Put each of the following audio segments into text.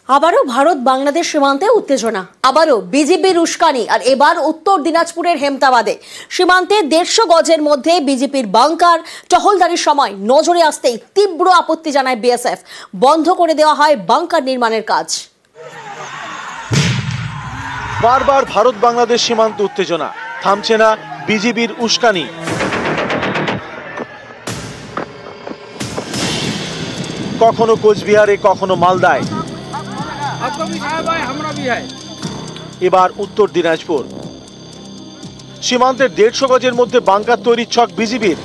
আবারও ভারত বাংলাদেশ সীমান্তে উত্তেজনা, আবারও বিজেপির উস্কানি। আর এবার উত্তর দিনাজপুরের হেমতাবাদে সীমান্তে 150 গজের মধ্যে বিজেপির বাংকার টহলদারির সময় নজরে আসতেই তীব্র আপত্তি জানায় বিএসএফ। বন্ধ করে দেওয়া হয় বাংকার নির্মাণের কাজ। বারবার ভারত বাংলাদেশ সীমান্ত উত্তেজনা, থামছে না বিজেপির উস্কানি। কখনো কোচবিহারে, কখনো মালদায়, এবার উত্তর দিনাজপুর। সীমান্তের 150 গজের মধ্যে বাংকার তৈরির ছক বিজেপির,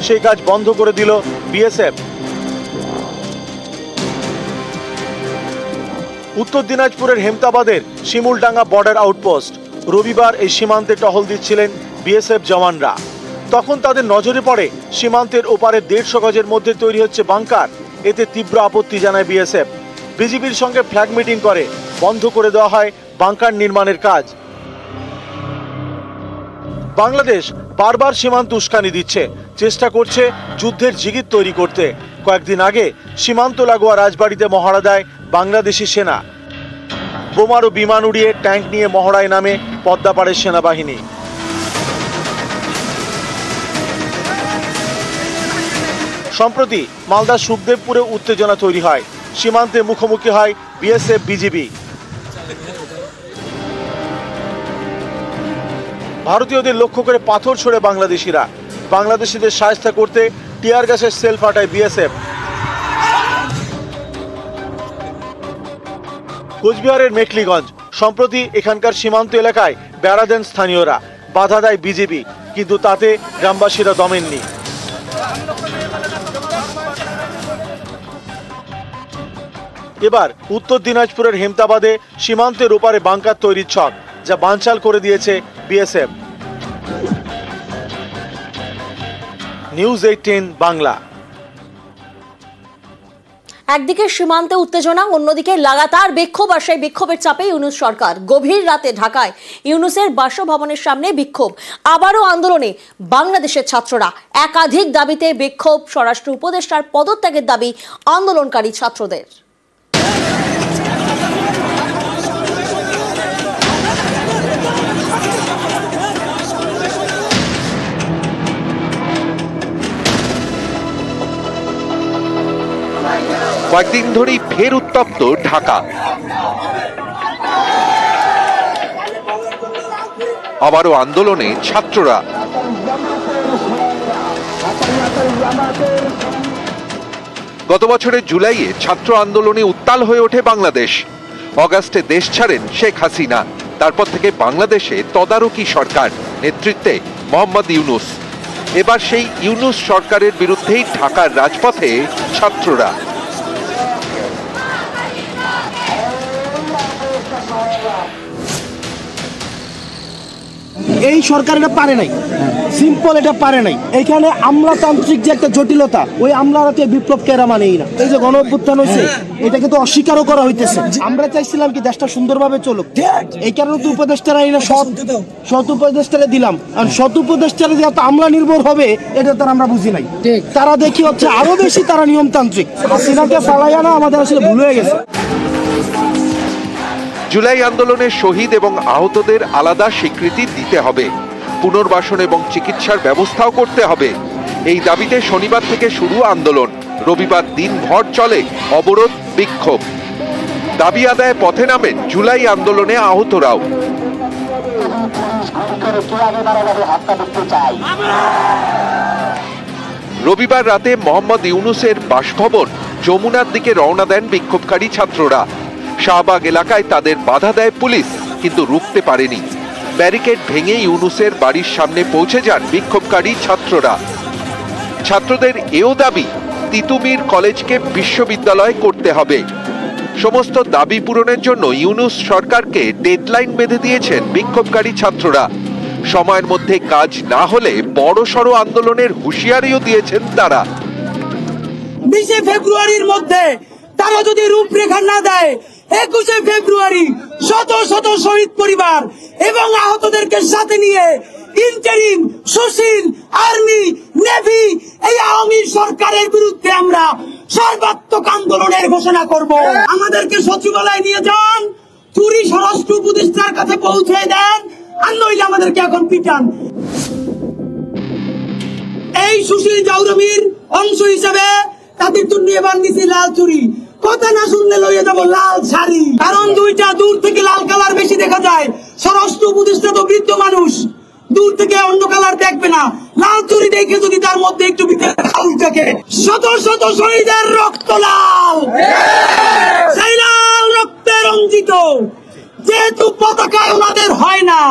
সেই কাজ বন্ধ করে দিল বিএসএফ। উত্তর দিনাজপুরের হেমতাবাদের শিমুলডাঙ্গা বর্ডার আউটপোস্ট। রবিবার এই সীমান্তে টহল দিচ্ছিলেন বিএসএফ জওয়ানরা। তখন তাদের নজরে পড়ে সীমান্তের ওপারে 150 গজের মধ্যে তৈরি হচ্ছে বাংকার। এতে তীব্র আপত্তি জানায় বিএসএফ। বিজেপির সঙ্গে ফ্ল্যাগ মিটিং করে বন্ধ করে দেওয়া হয় বাংকার নির্মাণের কাজ। বাংলাদেশ বারবার সীমান্ত উস্কানি দিচ্ছে, চেষ্টা করছে যুদ্ধের জিগির তৈরি করতে। কয়েকদিন আগে সীমান্ত লাগোয়া রাজবাড়িতে মহড়া দেয় বাংলাদেশি সেনা। বোমার ও বিমান উড়িয়ে ট্যাঙ্ক নিয়ে মহড়ায় নামে পদ্মাপাড়ের সেনাবাহিনী। সম্প্রতি মালদার সুখদেবপুরে উত্তেজনা তৈরি হয়। সীমান্তে মুখোমুখি হয় বিএসএফ বিজিবি। ভারতীয়দের লক্ষ্য করে পাথর ছোড়ে বাংলাদেশিরা। বাংলাদেশিদের সাহায্য করতে টিয়ার গ্যাসের সেল ফাটায় বিএসএফ। কোচবিহারের মেখলিগঞ্জ, সম্প্রতি এখানকার সীমান্ত এলাকায় বেড়া দেন স্থানীয়রা। বাধা দেয় বিজেপি, কিন্তু তাতে গ্রামবাসীরা দমেননি। এবার উত্তর দিনাজপুরের হেমতাবাদে সীমান্তের ওপারে বাংকার তৈরির ছক, যা বানচাল করে দিয়েছে বিএসএফ। নিউজ 18 বাংলা। একদিকে সীমান্তে উত্তেজনা, অন্যদিকে লাগাতার বিক্ষোভ। আর সেই বিক্ষোভের চাপে ইউনূস সরকার। গভীর রাতে ঢাকায় ইউনূসের বাসভবনের সামনে বিক্ষোভ। আবারও আন্দোলনে বাংলাদেশের ছাত্ররা। একাধিক দাবিতে বিক্ষোভ, স্বরাষ্ট্র উপদেষ্টার পদত্যাগের দাবি আন্দোলনকারী ছাত্রদের। কয়েকদিন ধরেই ফের উত্তপ্ত ঢাকা। আবারও আন্দোলনে ছাত্ররা। গত বছরের জুলাইয়ে ছাত্র আন্দোলনে উত্তাল হয়ে ওঠে বাংলাদেশ। অগাস্টে দেশ ছাড়েন শেখ হাসিনা। তারপর থেকে বাংলাদেশে তদারকি সরকার, নেতৃত্বে মোহাম্মদ ইউনূস। এবার সেই ইউনূস সরকারের বিরুদ্ধেই ঢাকার রাজপথে ছাত্ররা। এই সরকার এটা পারে নাই, সিম্পল এটা পারে নাই। এখানে আমলাতান্ত্রিক যে একটা জটিলতা, ওই আমলাতে বিপ্লব কেরা মানেই না। এই যে গণ অভ্যুত্থান হয়েছে, এটা কিন্তু অস্বীকারও করা হইতেছে। আমরা চাইছিলাম কি দেশটা সুন্দরভাবে চলুক, এই কারণে তো উপদেষ্টারা সৎ উপদেষ্টারা দিলাম। আর সৎ উপদেষ্টারা যে এত আমলা নির্ভর হবে, এটা তারা আমরা বুঝি নাই। তারা দেখি হচ্ছে আরো বেশি তারা নিয়মতান্ত্রিক। হাসিনাকে ফালাইয়া না আমাদের আসলে ভুল হয়ে গেছে। জুলাই আন্দোলনে শহীদ এবং আহতদের আলাদা স্বীকৃতি দিতে হবে। পুনর্বাসন এবং চিকিৎসার ব্যবস্থাও করতে হবে। এই দাবিতে শনিবার থেকে শুরু আন্দোলন। রবিবার দিনভর চলে অবরোধ, বিক্ষোভ। দাবি আদায়ে পথে নামেন জুলাই আন্দোলনে আহতরাও। রবিবার রাতে মোহাম্মদ ইউনূসের বাসভবন যমুনার দিকে রওনা দেন বিক্ষোভকারী ছাত্ররা। শাহবাগ এলাকায় তাদের বাধা দেয় পুলিশ, কিন্তু রুখতে পারেনি। ব্যারিকেড ভেঙে ইউনূসের বাড়ির সামনে পৌঁছে যান বিক্ষোভকারী ছাত্ররা। ছাত্রদের এও দাবি, তিতুমীর কলেজকে বিশ্ববিদ্যালয় করতে হবে। সমস্ত দাবি পূরণের জন্য ইউনূস সরকারকে ডেডলাইন বেঁধে দিয়েছেন বিক্ষোভকারী ছাত্ররা। সময়ের মধ্যে কাজ না হলে বড়সড় আন্দোলনের হুঁশিয়ারিও দিয়েছেন তারা। 20 ফেব্রুয়ারির মধ্যে তারা যদি রূপরেখা না দেয়, 21 ফেব্রুয়ারি শত শত শহীদ পরিবার এবং আহতদেরকে সাথে নিয়ে ইন্টারিম, সুশীল, আর্মি, নেভি এই আওয়ামী সরকারের বিরুদ্ধে আমরা সর্বাত্মক আন্দোলনের ঘোষণা করব। আমাদেরকে সচিবালয় নিয়ে যান, চুরি স্বরাষ্ট্র উপদেষ্টার কাছে পৌঁছে দেন, আর নইলে আমাদেরকে এখন পিটান। এই সুশীল জাউরমির অংশ হিসেবে তাদের জন্য এবার নিছি লাল চুরি, কথা না শুনলে লইয়ে যাবো লাল শাড়ি। কারণ দুইটা, দূর থেকে লাল কালার বেশি দেখা যায়, স্বরাষ্ট্র উপদেষ্টা তো বৃদ্ধ মানুষ, দূর থেকে অন্য কালার দেখবে না। লাল চুরি দেখে যদি তার মধ্যে একটু ভিতরে লাল থাকে, শত শত শহীদের রক্ত লাল, সেই লাল রক্তে রঞ্জিত, যেহেতু পতাকায় ওনাদের হয় না,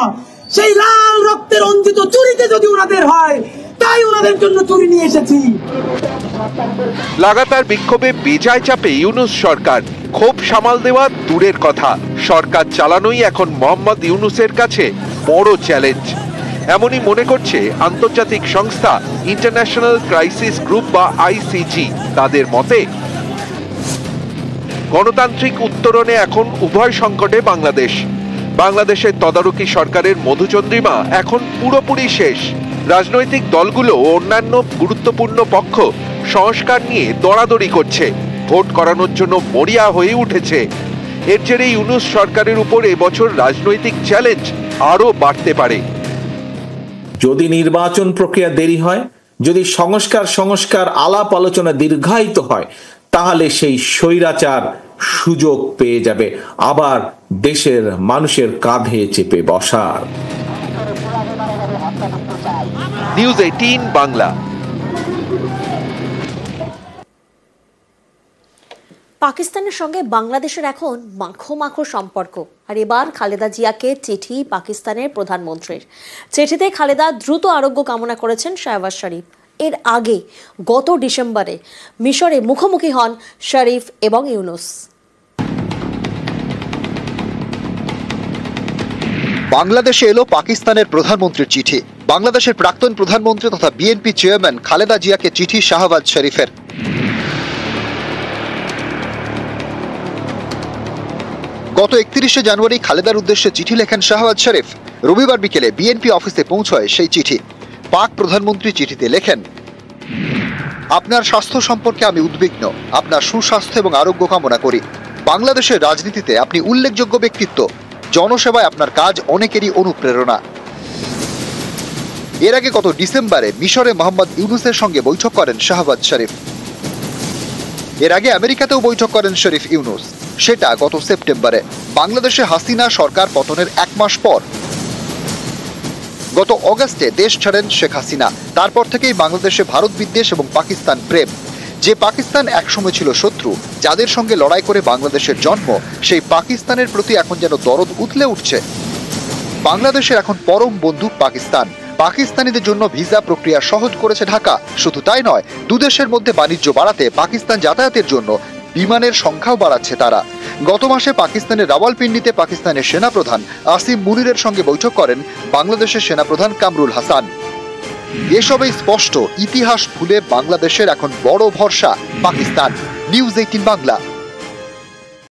সেই লাল রক্তে রঞ্জিত চুরিতে যদি ওনাদের হয়, তাই ওনাদের জন্য চুরি নিয়ে এসেছি। লাগাতার বিক্ষোভে বেজায় চাপে ইউনূস সরকার। ক্ষোভ সামাল দেওয়া দূরের কথা, সরকার চালানোই এখন মোহাম্মদ ইউনূসের কাছে বড় চ্যালেঞ্জ। এমনই মনে করছে আন্তর্জাতিক সংস্থা ইন্টারন্যাশনাল ক্রাইসিস গ্রুপ বা আইসিজি। তাদের মতে গণতান্ত্রিক উত্তরণে এখন উভয় সংকটে বাংলাদেশ। বাংলাদেশের তদারকি সরকারের মধুচন্দ্রিমা এখন পুরোপুরি শেষ। রাজনৈতিক দলগুলো ও অন্যান্য গুরুত্বপূর্ণ পক্ষ সংস্কার নিয়ে দরাদরি করছে, ভোট করানোর জন্য মরিয়া হয়ে উঠেছে। এর জেরে ইউনূস সরকারের উপর এবছর রাজনৈতিক চ্যালেঞ্জ আরো বাড়তে পারে। যদি নির্বাচন প্রক্রিয়া দেরি হয়, যদি সংস্কার আলাপ আলোচনা দীর্ঘায়িত হয়, তাহলে সেই স্বৈরাচার সুযোগ পেয়ে যাবে আবার দেশের মানুষের কাঁধে চেপে বসার। নিউজ 18 বাংলা। পাকিস্তানের সঙ্গে বাংলাদেশের এখন মাখো সম্পর্ক। আর এবার খালেদা জিয়াকে চিঠি পাকিস্তানের প্রধানমন্ত্রীর। চিঠিতে খালেদা দ্রুত আরোগ্য কামনা করেছেন শাহবাজ শরীফ। এর আগে গত ডিসেম্বরে মিশরে মুখোমুখি হন শরীফ এবং ইউনূস। বাংলাদেশে এলো পাকিস্তানের প্রধানমন্ত্রীর চিঠি। বাংলাদেশের প্রাক্তন প্রধানমন্ত্রী তথা বিএনপি চেয়ারম্যান খালেদা জিয়াকে চিঠি শাহবাজ শরীফের। গত 31শে জানুয়ারি খালেদার উদ্দেশ্যে চিঠি লেখেন শাহবাজ শরীফ। রবিবার বিকেলে বিএনপি অফিসে পৌঁছয় সেই চিঠি। পাক প্রধানমন্ত্রী চিঠিতে লেখেন, আপনার স্বাস্থ্য সম্পর্কে আমি উদ্বিগ্ন, আপনার সুস্বাস্থ্য এবং আরোগ্য কামনা করি। বাংলাদেশের রাজনীতিতে আপনি উল্লেখযোগ্য ব্যক্তিত্ব, জনসেবায় আপনার কাজ অনেকেরই অনুপ্রেরণা। এর আগে গত ডিসেম্বরে মিশরে মোহাম্মদ ইউনূসের সঙ্গে বৈঠক করেন শাহবাজ শরীফ। এর আগে আমেরিকাতেও বৈঠক করেন শরীফ ইউনূস, সেটা গত সেপ্টেম্বরে, বাংলাদেশে হাসিনা সরকার পতনের 1 মাস পর। গত অগাস্টে দেশ ছাড়েন শেখ হাসিনা। তারপর থেকেই বাংলাদেশে ভারত বিদ্বেষ এবং পাকিস্তান প্রেম। যে পাকিস্তান একসময় ছিল শত্রু, যাদের সঙ্গে লড়াই করে বাংলাদেশের জন্ম, সেই পাকিস্তানের প্রতি এখন যেন দরদ উথলে উঠছে। বাংলাদেশের এখন পরম বন্ধু পাকিস্তান। পাকিস্তানিদের জন্য ভিসা প্রক্রিয়া সহজ করেছে ঢাকা। শুধু তাই নয়, দুদেশের মধ্যে বাণিজ্য বাড়াতে পাকিস্তান যাতায়াতের জন্য বিমানের সংখ্যাও বাড়াচ্ছে তারা। গত মাসে পাকিস্তানের রাওয়ালপিন্ডিতে পাকিস্তানের সেনাপ্রধান আসিম মুনিরের সঙ্গে বৈঠক করেন বাংলাদেশের সেনাপ্রধান কামরুল হাসান। এসবেই স্পষ্ট, ইতিহাস ভুলে বাংলাদেশের এখন বড় ভরসা পাকিস্তান। নিউজ 18 বাংলা।